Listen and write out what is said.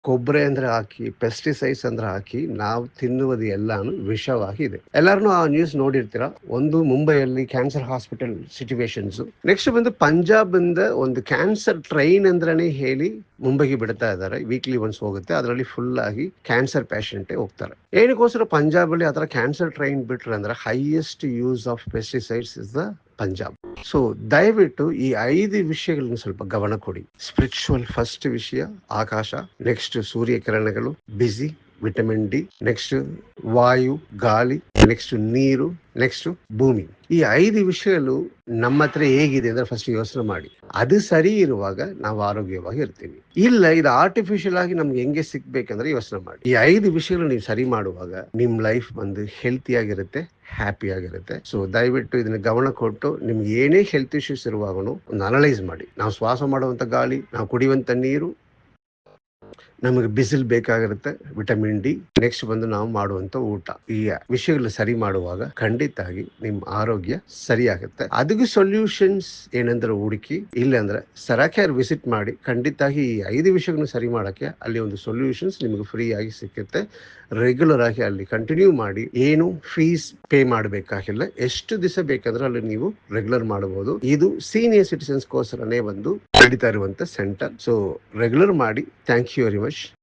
ಕೊಬ್ಬರಿ ಅಂದ್ರೆ ಹಾಕಿ, ಪೆಸ್ಟಿಸೈಡ್ಸ್ ಅಂದ್ರೆ ಹಾಕಿ ನಾವು ತಿನ್ನುವುದು ಎಲ್ಲಾನು ವಿಷವಾಗಿ ಇದೆ. ಎಲ್ಲಾರು ಆ ನ್ಯೂಸ್ ನೋಡಿರ್ತೀರಾ. ಒಂದು ಮುಂಬೈಯಲ್ಲಿ ಕ್ಯಾನ್ಸರ್ ಹಾಸ್ಪಿಟಲ್ ಸಿಚುವೇಶನ್ಸ್. ನೆಕ್ಸ್ಟ್ ಬಂದು ಪಂಜಾಬ್ ಇಂದ ಒಂದು ಕ್ಯಾನ್ಸರ್ ಟ್ರೈನ್ ಅಂದ್ರನೇ ಹೇಳಿ ಮುಂಬೈಗೆ ಬಿಡ್ತಾ ಇದ್ದಾರೆ. ವೀಕ್ಲಿ ಒನ್ಸ್ ಹೋಗುತ್ತೆ, ಅದರಲ್ಲಿ ಫುಲ್ ಆಗಿ ಕ್ಯಾನ್ಸರ್ ಪೇಷಂಟೇ ಹೋಗ್ತಾರೆ. ಏನಕ್ಕೋಸ್ಕರ ಪಂಜಾಬ್ ಅಲ್ಲಿ ಆತರ ಕ್ಯಾನ್ಸರ್ ಟ್ರೈನ್ ಬಿಟ್ರೆ ಅಂದ್ರೆ highest use of pesticides is the Punjab. So ದಯವಿಟ್ಟು ಈ 5 ವಿಷಯಗಳನ್ನು ಸ್ವಲ್ಪ ಗಮನ ಕೊಡಿ. ಸ್ಪಿರಿಚುವಲ್ ಫಸ್ಟ್ ವಿಷಯ ಆಕಾಶ, ನೆಕ್ಸ್ಟ್ ಸೂರ್ಯಕಿರಣಗಳು, ಬಿಸಿ, ವಿಟಮಿನ್ ಡಿ, ನೆಕ್ಸ್ಟ್ ವಾಯು ಗಾಳಿ, ನೆಕ್ಸ್ಟ್ ನೀರು, ನೆಕ್ಸ್ಟ್ ಭೂಮಿ. ಈ 5 ವಿಷಯಗಳು ನಮ್ಮ ಹತ್ರ ಹೇಗಿದೆ ಅಂದ್ರೆ ಫಸ್ಟ್ ಯೋಚನೆ ಮಾಡಿ. ಅದು ಸರಿ ಇರುವಾಗ ನಾವು ಆರೋಗ್ಯವಾಗಿ ಇರ್ತೀವಿ. ಇಲ್ಲ ಇದು ಆರ್ಟಿಫಿಷಿಯಲ್ ಆಗಿ ನಮ್ಗೆ ಹೆಂಗೆ ಸಿಗ್ಬೇಕಂದ್ರೆ ಯೋಚನೆ ಮಾಡಿ. ಈ 5 ವಿಷಯಗಳು ನೀವು ಸರಿ ಮಾಡುವಾಗ ನಿಮ್ ಲೈಫ್ ಬಂದು ಹೆಲ್ತಿ ಆಗಿರುತ್ತೆ, ಹ್ಯಾಪಿ ಆಗಿರುತ್ತೆ. ಸೊ ದಯವಿಟ್ಟು ಇದನ್ನ ಗಮನ ಕೊಟ್ಟು ನಿಮ್ಗೆ ಏನೇ ಹೆಲ್ತ್ ಇಶ್ಯೂಸ್ ಇರುವಾಗನು ಒಂದು ಅನಲೈಸ್ ಮಾಡಿ. ನಾವು ಶ್ವಾಸ ಮಾಡುವಂತ ಗಾಳಿ, ನಾವು ಕುಡಿಯುವಂತ ನೀರು, ನಮಗೆ ಬಿಸಿಲು ಬೇಕಾಗಿರುತ್ತೆ, ವಿಟಮಿನ್ ಡಿ, ನೆಕ್ಸ್ಟ್ ಬಂದು ನಾವು ಮಾಡುವಂತ ಊಟ, ಈ ವಿಷಯಗಳು ಸರಿ ಮಾಡುವಾಗ ಖಂಡಿತ ಆಗಿ ನಿಮ್ಮ ಆರೋಗ್ಯ ಸರಿ ಆಗುತ್ತೆ. ಅದಕ್ಕೆ ಸೊಲ್ಯೂಷನ್ಸ್ ಏನಂದ್ರೆ ಹುಡುಕಿ, ಇಲ್ಲಾಂದ್ರೆ ಸರಾಕ್ಯಾರ್ ವಿಸಿಟ್ ಮಾಡಿ. ಖಂಡಿತ ಆಗಿ ಈ 5 ವಿಷಯಗಳನ್ನು ಸರಿ ಮಾಡಕ್ಕೆ ಅಲ್ಲಿ ಒಂದು ಸೊಲ್ಯೂಷನ್ಸ್ ನಿಮಗೆ ಫ್ರೀ ಆಗಿ ಸಿಕ್ಕುತ್ತೆ. ರೆಗ್ಯುಲರ್ ಆಗಿ ಅಲ್ಲಿ ಕಂಟಿನ್ಯೂ ಮಾಡಿ. ಏನು ಫೀಸ್ ಪೇ ಮಾಡಬೇಕಾಗಿಲ್ಲ. ಎಷ್ಟು ದಿವಸ ಬೇಕಾದ್ರೆ ಅಲ್ಲಿ ನೀವು ರೆಗ್ಯುಲರ್ ಮಾಡಬಹುದು. ಇದು ಸೀನಿಯರ್ ಸಿಟಿಸನ್ಸ್ ಗೋಸ್ಕರನೇ ಒಂದು ನಡೀತಾ ಇರುವಂತ ಸೆಂಟರ್. ಸೊ ರೆಗ್ಯುಲರ್ ಮಾಡಿ. Thank you very much.